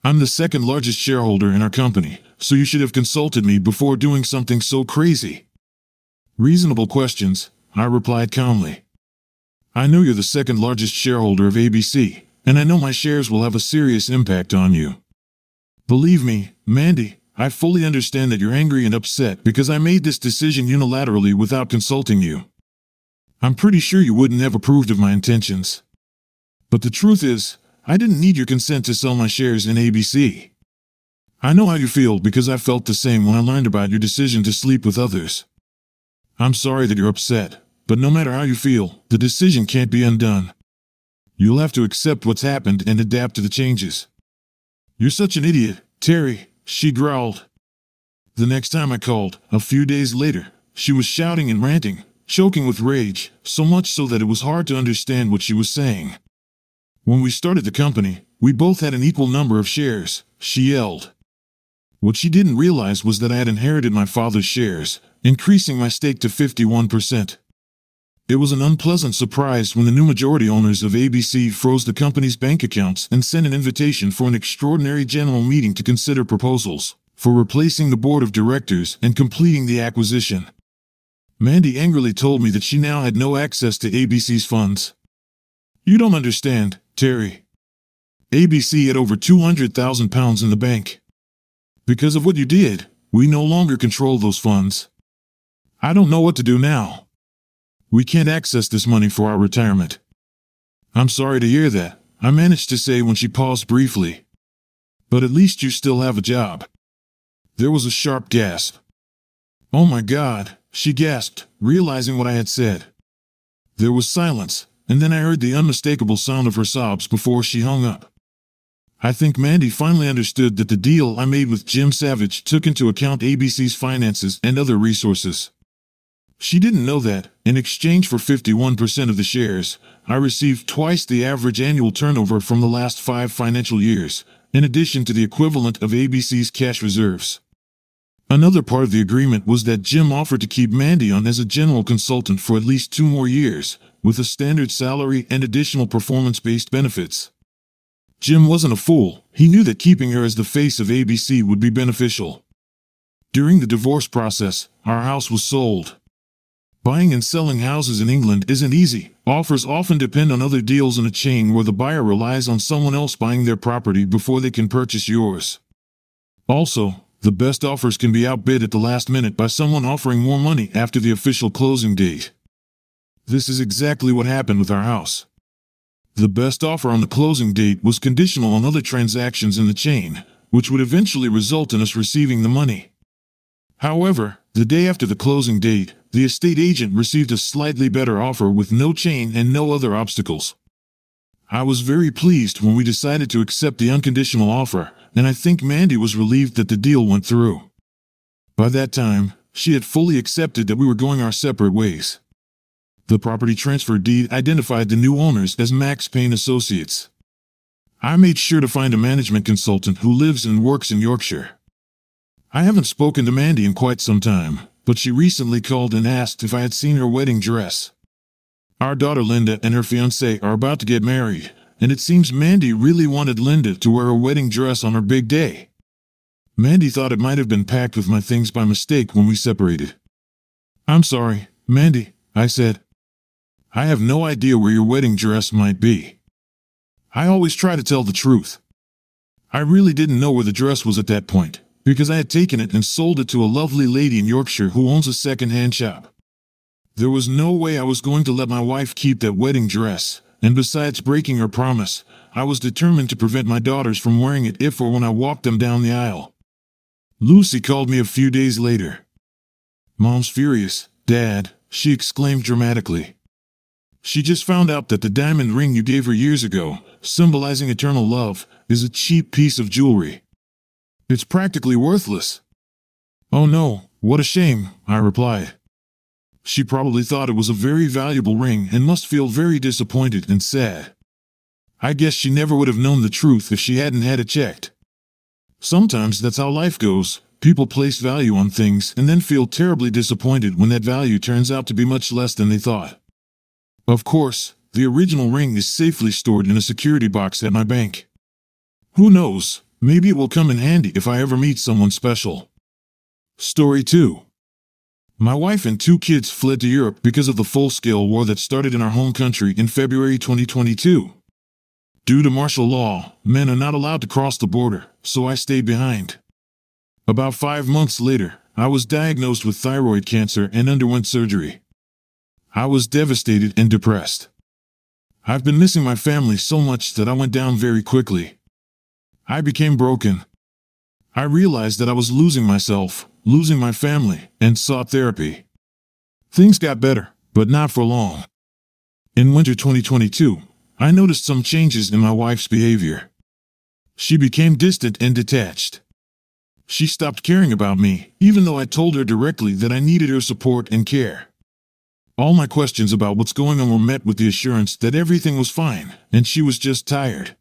I'm the second largest shareholder in our company, so you should have consulted me before doing something so crazy." "Reasonable questions," I replied calmly. "I know you're the second largest shareholder of ABC, and I know my shares will have a serious impact on you. Believe me, Mandy, I fully understand that you're angry and upset because I made this decision unilaterally without consulting you. I'm pretty sure you wouldn't have approved of my intentions. But the truth is, I didn't need your consent to sell my shares in ABC. I know how you feel because I felt the same when I learned about your decision to sleep with others. I'm sorry that you're upset, but no matter how you feel, the decision can't be undone. You'll have to accept what's happened and adapt to the changes." "You're such an idiot, Terry," she growled. The next time I called, a few days later, she was shouting and ranting, choking with rage, so much so that it was hard to understand what she was saying. "When we started the company, we both had an equal number of shares," she yelled. What she didn't realize was that I had inherited my father's shares, increasing my stake to 51%. It was an unpleasant surprise when the new majority owners of ABC froze the company's bank accounts and sent an invitation for an extraordinary general meeting to consider proposals for replacing the board of directors and completing the acquisition. Mandy angrily told me that she now had no access to ABC's funds. "You don't understand, Terry. ABC had over £200,000 in the bank. Because of what you did, we no longer control those funds. I don't know what to do now. We can't access this money for our retirement." "I'm sorry to hear that," I managed to say when she paused briefly. "But at least you still have a job." There was a sharp gasp. "Oh my God," she gasped, realizing what I had said. There was silence, and then I heard the unmistakable sound of her sobs before she hung up. I think Mandy finally understood that the deal I made with Jim Savage took into account ABC's finances and other resources. She didn't know that, in exchange for 51% of the shares, I received twice the average annual turnover from the last 5 financial years, in addition to the equivalent of ABC's cash reserves. Another part of the agreement was that Jim offered to keep Mandy on as a general consultant for at least 2 more years, with a standard salary and additional performance-based benefits. Jim wasn't a fool. He knew that keeping her as the face of ABC would be beneficial. During the divorce process, our house was sold. Buying and selling houses in England isn't easy. Offers often depend on other deals in a chain where the buyer relies on someone else buying their property before they can purchase yours. Also, the best offers can be outbid at the last minute by someone offering more money after the official closing date. This is exactly what happened with our house. The best offer on the closing date was conditional on other transactions in the chain, which would eventually result in us receiving the money. However, the day after the closing date, the estate agent received a slightly better offer with no chain and no other obstacles. I was very pleased when we decided to accept the unconditional offer, and I think Mandy was relieved that the deal went through. By that time, she had fully accepted that we were going our separate ways. The property transfer deed identified the new owners as Max Payne Associates. I made sure to find a management consultant who lives and works in Yorkshire. I haven't spoken to Mandy in quite some time, but she recently called and asked if I had seen her wedding dress. Our daughter Linda and her fiancé are about to get married, and it seems Mandy really wanted Linda to wear a wedding dress on her big day. Mandy thought it might have been packed with my things by mistake when we separated. "I'm sorry, Mandy," I said. "I have no idea where your wedding dress might be." I always try to tell the truth. I really didn't know where the dress was at that point, because I had taken it and sold it to a lovely lady in Yorkshire who owns a second-hand shop. There was no way I was going to let my wife keep that wedding dress, and besides breaking her promise, I was determined to prevent my daughters from wearing it if or when I walked them down the aisle. Lucy called me a few days later. "Mom's furious, Dad," she exclaimed dramatically. "She just found out that the diamond ring you gave her years ago, symbolizing eternal love, is a cheap piece of jewelry. It's practically worthless." "Oh no, what a shame," I replied. She probably thought it was a very valuable ring and must feel very disappointed and sad. I guess she never would have known the truth if she hadn't had it checked. Sometimes that's how life goes. People place value on things and then feel terribly disappointed when that value turns out to be much less than they thought. Of course, the original ring is safely stored in a security box at my bank. Who knows? Maybe it will come in handy if I ever meet someone special. Story 2. My wife and 2 kids fled to Europe because of the full-scale war that started in our home country in February 2022. Due to martial law, men are not allowed to cross the border, so I stayed behind. About 5 months later, I was diagnosed with thyroid cancer and underwent surgery. I was devastated and depressed. I've been missing my family so much that I went down very quickly. I became broken. I realized that I was losing myself, losing my family, and sought therapy. Things got better, but not for long. In winter 2022, I noticed some changes in my wife's behavior. She became distant and detached. She stopped caring about me, even though I told her directly that I needed her support and care. All my questions about what's going on were met with the assurance that everything was fine, and she was just tired.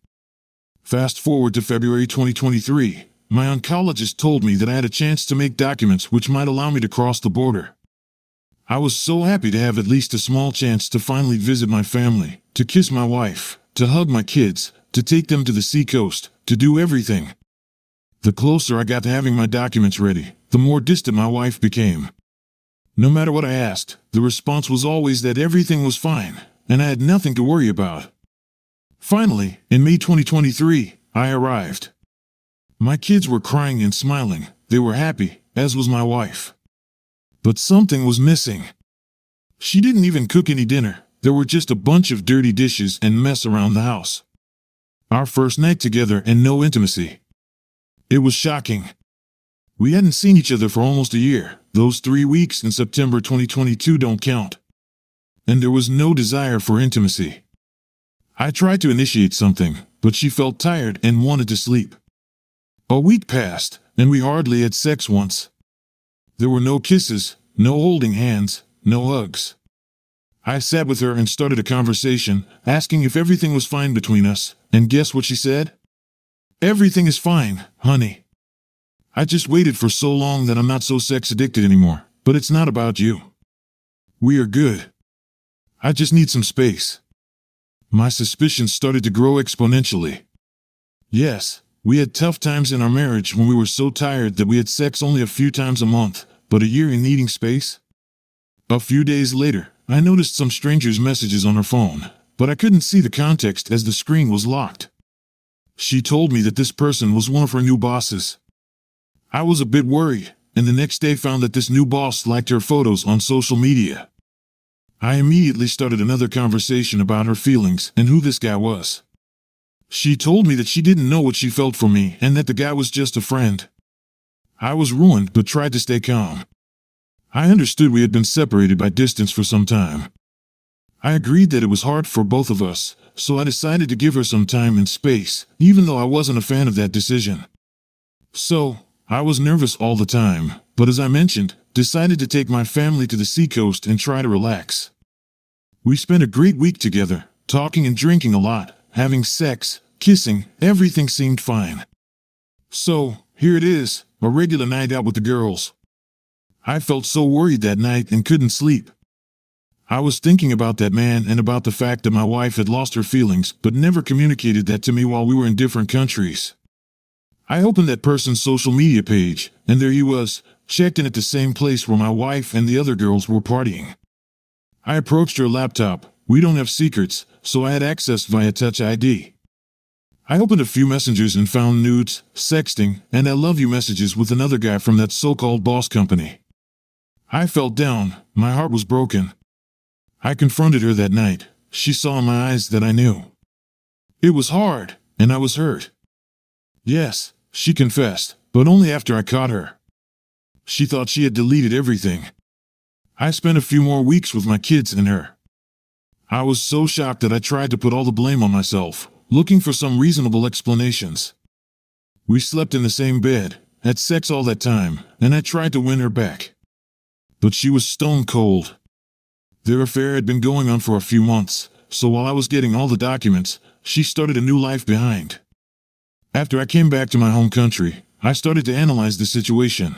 Fast forward to February 2023, my oncologist told me that I had a chance to make documents which might allow me to cross the border. I was so happy to have at least a small chance to finally visit my family, to kiss my wife, to hug my kids, to take them to the seacoast, to do everything. The closer I got to having my documents ready, the more distant my wife became. No matter what I asked, the response was always that everything was fine, and I had nothing to worry about. Finally, in May 2023, I arrived. My kids were crying and smiling. They were happy, as was my wife. But something was missing. She didn't even cook any dinner. There were just a bunch of dirty dishes and mess around the house. Our first night together and no intimacy. It was shocking. We hadn't seen each other for almost a year. Those 3 weeks in September 2022 don't count. And there was no desire for intimacy. I tried to initiate something, but she felt tired and wanted to sleep. A week passed, and we hardly had sex once. There were no kisses, no holding hands, no hugs. I sat with her and started a conversation, asking if everything was fine between us, and guess what she said? Everything is fine, honey. I just waited for so long that I'm not so sex addicted anymore, but it's not about you. We are good. I just need some space. My suspicions started to grow exponentially. Yes, we had tough times in our marriage when we were so tired that we had sex only a few times a month, but a year in needing space? A few days later, I noticed some stranger's messages on her phone, but I couldn't see the context as the screen was locked. She told me that this person was one of her new bosses. I was a bit worried, and the next day found that this new boss liked her photos on social media. I immediately started another conversation about her feelings and who this guy was. She told me that she didn't know what she felt for me and that the guy was just a friend. I was ruined but tried to stay calm. I understood we had been separated by distance for some time. I agreed that it was hard for both of us, so I decided to give her some time and space, even though I wasn't a fan of that decision. So, I was nervous all the time, but as I mentioned, decided to take my family to the seacoast and try to relax. We spent a great week together, talking and drinking a lot, having sex, kissing, everything seemed fine. So, here it is, a regular night out with the girls. I felt so worried that night and couldn't sleep. I was thinking about that man and about the fact that my wife had lost her feelings but never communicated that to me while we were in different countries. I opened that person's social media page, and there he was, checked in at the same place where my wife and the other girls were partying. I approached her laptop. We don't have secrets, so I had access via Touch ID. I opened a few messengers and found nudes, sexting, and I love you messages with another guy from that so-called boss company. I felt down, my heart was broken. I confronted her that night. She saw in my eyes that I knew. It was hard, and I was hurt. Yes, she confessed, but only after I caught her. She thought she had deleted everything. I spent a few more weeks with my kids and her. I was so shocked that I tried to put all the blame on myself, looking for some reasonable explanations. We slept in the same bed, had sex all that time, and I tried to win her back. But she was stone cold. Their affair had been going on for a few months, so while I was getting all the documents, she started a new life behind. After I came back to my home country, I started to analyze the situation.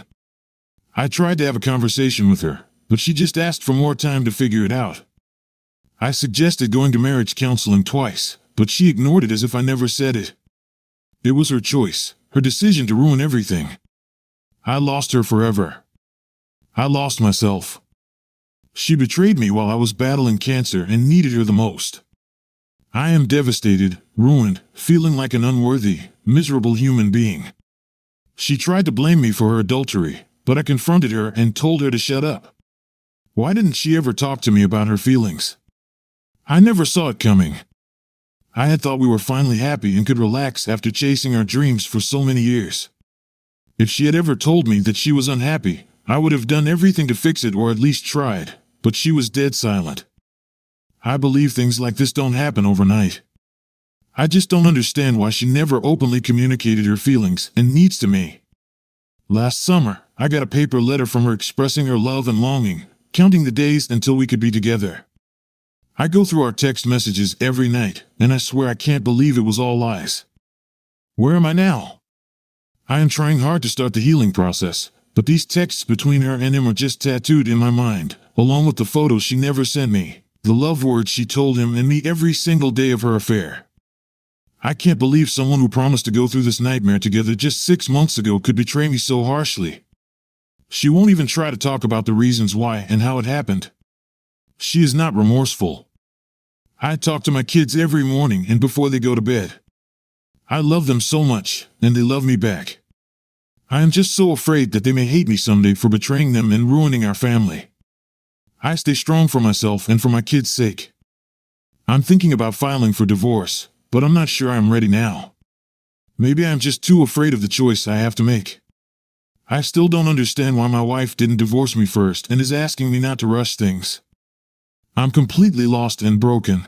I tried to have a conversation with her, but she just asked for more time to figure it out. I suggested going to marriage counseling twice, but she ignored it as if I never said it. It was her choice, her decision to ruin everything. I lost her forever. I lost myself. She betrayed me while I was battling cancer and needed her the most. I am devastated, ruined, feeling like an unworthy, miserable human being. She tried to blame me for her adultery, but I confronted her and told her to shut up. Why didn't she ever talk to me about her feelings? I never saw it coming. I had thought we were finally happy and could relax after chasing our dreams for so many years. If she had ever told me that she was unhappy, I would have done everything to fix it or at least tried, but she was dead silent. I believe things like this don't happen overnight. I just don't understand why she never openly communicated her feelings and needs to me. Last summer, I got a paper letter from her expressing her love and longing, counting the days until we could be together. I go through our text messages every night, and I swear I can't believe it was all lies. Where am I now? I am trying hard to start the healing process, but these texts between her and him are just tattooed in my mind, along with the photos she never sent me, the love words she told him and me every single day of her affair. I can't believe someone who promised to go through this nightmare together just 6 months ago could betray me so harshly. She won't even try to talk about the reasons why and how it happened. She is not remorseful. I talk to my kids every morning and before they go to bed. I love them so much, and they love me back. I am just so afraid that they may hate me someday for betraying them and ruining our family. I stay strong for myself and for my kids' sake. I'm thinking about filing for divorce, but I'm not sure I'm ready now. Maybe I'm just too afraid of the choice I have to make. I still don't understand why my wife didn't divorce me first and is asking me not to rush things. I'm completely lost and broken.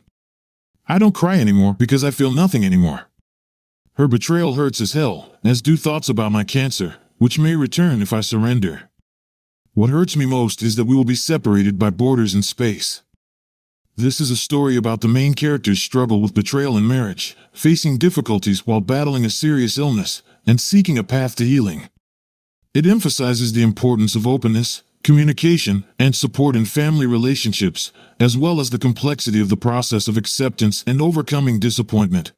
I don't cry anymore because I feel nothing anymore. Her betrayal hurts as hell, as do thoughts about my cancer, which may return if I surrender. What hurts me most is that we will be separated by borders and space. This is a story about the main character's struggle with betrayal in marriage, facing difficulties while battling a serious illness, and seeking a path to healing. It emphasizes the importance of openness, communication, and support in family relationships, as well as the complexity of the process of acceptance and overcoming disappointment.